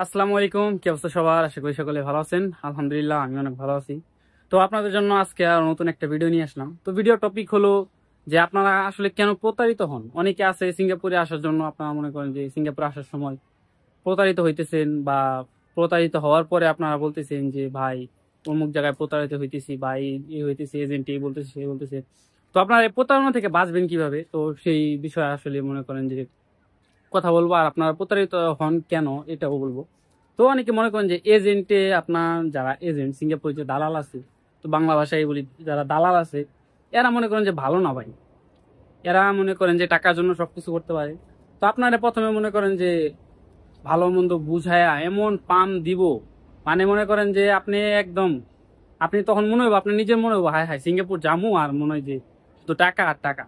আসসালামু আলাইকুম, কি অবস্থা সবার? আশা করি সকলে ভালো আছেন। আলহামদুলিল্লাহ, আমি অনেক ভালো আছি। তো আপনাদের জন্য আজকে আর নতুন একটা ভিডিও নিয়ে আসলাম। তো ভিডিও টপিক হলো যে আপনারা আসলে কেন প্রতারিত হন। অনেকে আছে সিঙ্গাপুরে আসার জন্য, আপনারা মনে করেন যে সিঙ্গাপুরে আসার সময় প্রতারিত হইতেছেন, বা প্রতারিত হওয়ার পরে আপনারা বলতেছেন যে ভাই অমুক জায়গায় প্রতারিত হইতেছি, বা এই হইতেছে, এজেন্ট এই বলতেছে, সে বলতেছে। তো আপনারা এই প্রতারণা থেকে বাঁচবেন কিভাবে, তো সেই বিষয়ে আসলে মনে করেন যে কথা বলবো, আর আপনারা প্রতারিত হন কেন এটাও বলবো। তো অনেকে মনে করেন যে এজেন্টে, আপনার যারা এজেন্ট সিঙ্গাপুরে যে দালাল আছে, তো বাংলা ভাষায় বলি যারা দালাল আছে, এরা মনে করেন যে ভালো না ভাই। এরা মনে করেন যে টাকার জন্য সবকিছু করতে পারে। তো আপনারা প্রথমে মনে করেন যে ভালো মন্দ বুঝায়া এমন পাম দিব, মানে মনে করেন যে আপনি একদম, আপনি তখন মনে হইব, আপনি নিজের মনে হইব হায় হায় সিঙ্গাপুর জামু, আর মনে হয় যে শুধু টাকা আর টাকা।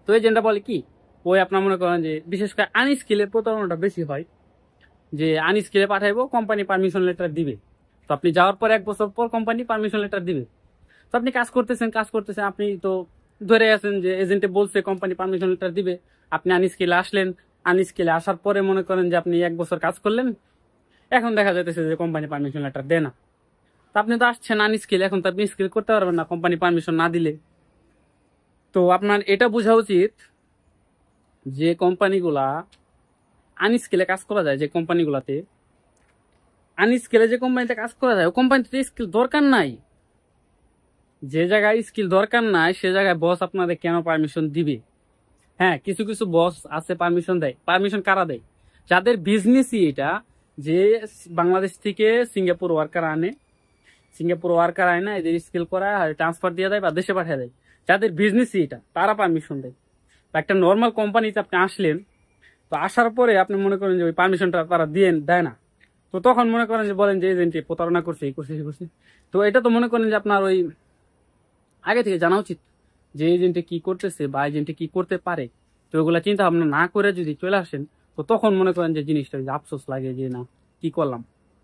তো এজেন্টটা বলে কি, ওই আপনার মনে করেন যে বিশেষ করে আনস্কিলের প্রতারণাটা বেশি হয়। যে আনস্কিলে পাঠাইবো, কোম্পানি পারমিশন লেটার দিবে। তো আপনি যাওয়ার পর 1 বছর পর কোম্পানি পারমিশন লেটার দিবে। তো আপনি কাজ করতেছেন, আপনি তো ধরে আছেন যে এজেন্টে বলছে কোম্পানি পারমিশন লেটার দিবে। আপনি আনস্কিলে আসলেন, আনস্কিলে আসার পরে মনে করেন যে আপনি 1 বছর কাজ করলেন, এখন দেখা যাইতেছে যে কোম্পানি পারমিশন লেটার দেয় না। তো আপনি তো আসছেন আনস্কিল, এখন তো আপনি স্কিল করতে পারবেন না কোম্পানি পারমিশন না দিলে। তো আপনার এটা বোঝা উচিত যে কোম্পানিগুলা আনস্কিলে কাজ করা যায়, যে কোম্পানিগুলাতে আনস্কিলে যে কোম্পানিতে কাজ করা যায়, ও কোম্পানিতে স্কিল দরকার নাই। যে জায়গায় স্কিল দরকার নাই সে জায়গায় বস আপনাদের কেন পারমিশন দিবে? হ্যাঁ, কিছু কিছু বস আছে পারমিশন দেয়। পারমিশন কারা দেয়? যাদের বিজনেসই এটা, যে বাংলাদেশ থেকে সিঙ্গাপুর ওয়ার্কার আনে, সিঙ্গাপুর ওয়ার্কার আয় না, এদের স্কিল করায় আর ট্রান্সফার দিয়ে দেয় বা দেশে পাঠিয়ে দেয়। যাদের বিজনেসই এটা, তারা পারমিশন দেয়। বা একটা নর্মাল কোম্পানিতে আপনি আসলেন, তো আসার পরে আপনি মনে করেন যে ওই পারমিশনটা তারা দেয় না। তো তখন মনে করেন যে বলেন যে এজেন্টে প্রতারণা করছে, এই করছে, সেই করছে। তো এটা তো মনে করেন যে আপনার ওই আগে থেকে জানা উচিত যে এজেন্টে কি করতেছে বা এজেন্টে কি করতে পারে। তো ওগুলা চিন্তা ভাবনা না করে যদি চলে আসেন, তো তখন মনে করেন যে জিনিসটা যে আফসোস লাগে যে না, কি করলাম।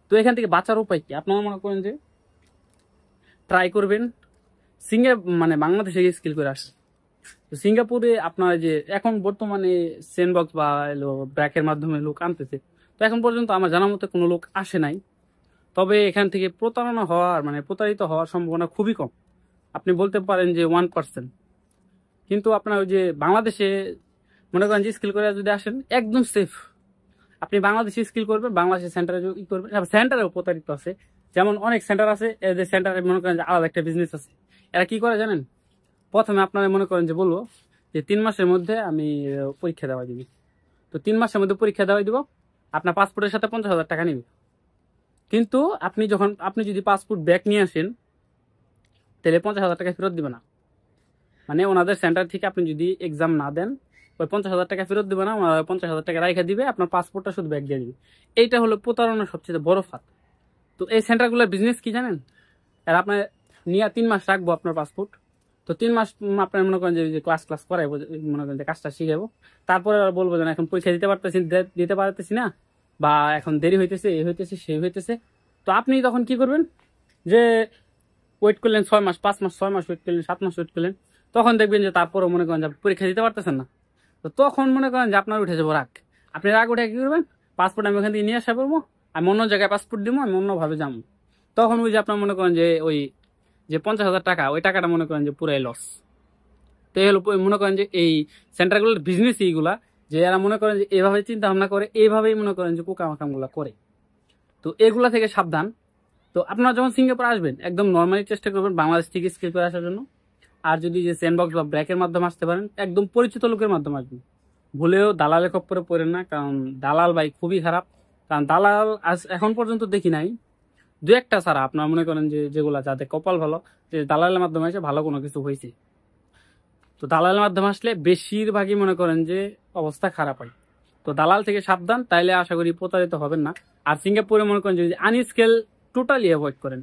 তো এখান থেকে বাঁচার উপায় কি? আপনারা মনে করেন যে ট্রাই করবেন মানে বাংলাদেশে স্কিল করে আসছে। তো সিঙ্গাপুরে আপনার যে এখন বর্তমানে সেন্ডবক্স বা ব্র্যাকের মাধ্যমে লোক আনতেছে, তো এখন পর্যন্ত আমার জানার মতো কোনো লোক আসে নাই। তবে এখান থেকে প্রতারণা হওয়ার, মানে প্রতারিত হওয়ার সম্ভাবনা খুবই কম। আপনি বলতে পারেন যে 1%। কিন্তু আপনার ওই যে বাংলাদেশে মনে করেন যে স্কিল করে যদি আসেন, একদম সেফ। আপনি বাংলাদেশে স্কিল করবেন, বাংলাদেশের সেন্টারে ই করবেন। সেন্টারেও প্রতারিত আছে, যেমন অনেক সেন্টার আছে, যে সেন্টারে মনে করেন যে আলাদা একটা বিজনেস আছে। এরা কি করে জানেন? প্রথমে আপনারা মনে করেন যে বলবো যে 3 মাসের মধ্যে আমি পরীক্ষা দেওয়া দিবি। তো 3 মাসের মধ্যে পরীক্ষা দেওয়া দিব, আপনার পাসপোর্টের সাথে 50,000 টাকা নিবে। কিন্তু আপনি যদি পাসপোর্ট ব্যাক নিয়ে আসেন, তাহলে 50,000 টাকা ফেরত দিবে না। মানে ওনাদের সেন্টার থেকে আপনি যদি এক্সাম না দেন, ওই 50,000 টাকা ফেরত দিবে না, ওনারা 50,000 টাকা রাইখা দিবে, আপনার পাসপোর্টটা শুধু ব্যাক দিয়ে দিবে। এইটা হলো প্রতারণার সবচেয়ে বড় ফাঁদ। তো এই সেন্টারগুলোর বিজনেস কি জানেন? আর আপনার নিয়ে 3 মাস রাখবো আপনার পাসপোর্ট। তো 3 মাস আপনার মনে করেন যে ক্লাস করাইবো, মনে করেন যে কাজটা শিখাবো। তারপরে আর বলবো যে না, এখন পরীক্ষা দিতে পারতেছি না, বা এখন দেরি হইতেছে, এই হইতেছে, সেই হইতেছে। তো আপনি তখন কি করবেন? যে ওয়েট করলেন 6 মাস, 5 মাস, 6 মাস ওয়েট করলেন, 7 মাস ওয়েট করলেন। তখন দেখবেন যে তারপরও মনে করেন যে পরীক্ষা দিতে পারতেছেন না। তো তখন মনে করেন যে আপনার উঠে যাবো রাগ। আপনি রাগ উঠে কি করবেন? পাসপোর্ট আমি ওখান থেকে নিয়ে আসা পড়বো, আমি অন্য জায়গায় পাসপোর্ট দিব, আমি অন্যভাবে যাবো। তখন ওই যে আপনার মনে করেন যে ওই যে 50,000 টাকা, ওই টাকাটা মনে করেন যে পুরাই লস। তো এই হলো মনে করেন যে এই সেন্টারগুলোর বিজনেস এইগুলা, যে এরা মনে করেন যে এইভাবে চিন্তা ভাবনা করে, এইভাবেই মনে করেন যে কুকামাকামগুলা করে। তো এগুলা থেকে সাবধান। তো আপনারা যখন সিঙ্গাপুর আসবেন, একদম নর্মালি চেষ্টা করবেন বাংলাদেশ থেকে স্কিল করে আসার জন্য। আর যদি যে স্যান্ডবক্স বা ব্র্যাকের মাধ্যমে আসতে পারেন, একদম পরিচিত লোকের মাধ্যমে আসবেন। ভুলেও দালালের খপ্পরে পড়েন না, কারণ দালাল ভাই খুবই খারাপ। কারণ দালাল এখন পর্যন্ত দেখি নাই, দু একটা ছাড়া আপনার মনে করেন যে যেগুলা যাদের কপাল ভালো, যে দালালের মাধ্যমে এসে ভালো কোনো কিছু হয়েছে। তো দালালের মাধ্যমে আসলে বেশিরভাগই মনে করেন যে অবস্থা খারাপ হয়। তো দালাল থেকে সাবধান, তাইলে আশা করি প্রতারিত হবেন না। আর সিঙ্গাপুরে মনে করেন যদি আনস্কিল টোটালি অ্যাভয়েড করেন।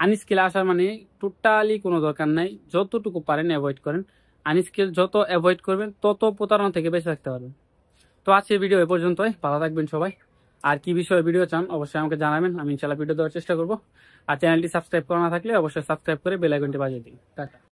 আনস্কিল আসার মানে টোটালি কোনো দরকার নাই, যতটুকু পারেন অ্যাভয়েড করেন। আনস্কিল যত অ্যাভয়েড করবেন, তত প্রতারণা থেকে বেঁচে থাকতে পারবেন। তো আজকের ভিডিও এ পর্যন্তই, ভালো থাকবেন সবাই। আর কি বিষয়ে ভিডিও চান অবশ্যই আমাকে জানাবেন, আমি ইনশাল্লাহ ভিডিও দেওয়ার চেষ্টা করবো। আর চ্যানেলটি সাবস্ক্রাইব করা না থাকলে অবশ্যই সাবস্ক্রাইব করে বেল আইকনটি বাজিয়ে দিন। টাটা।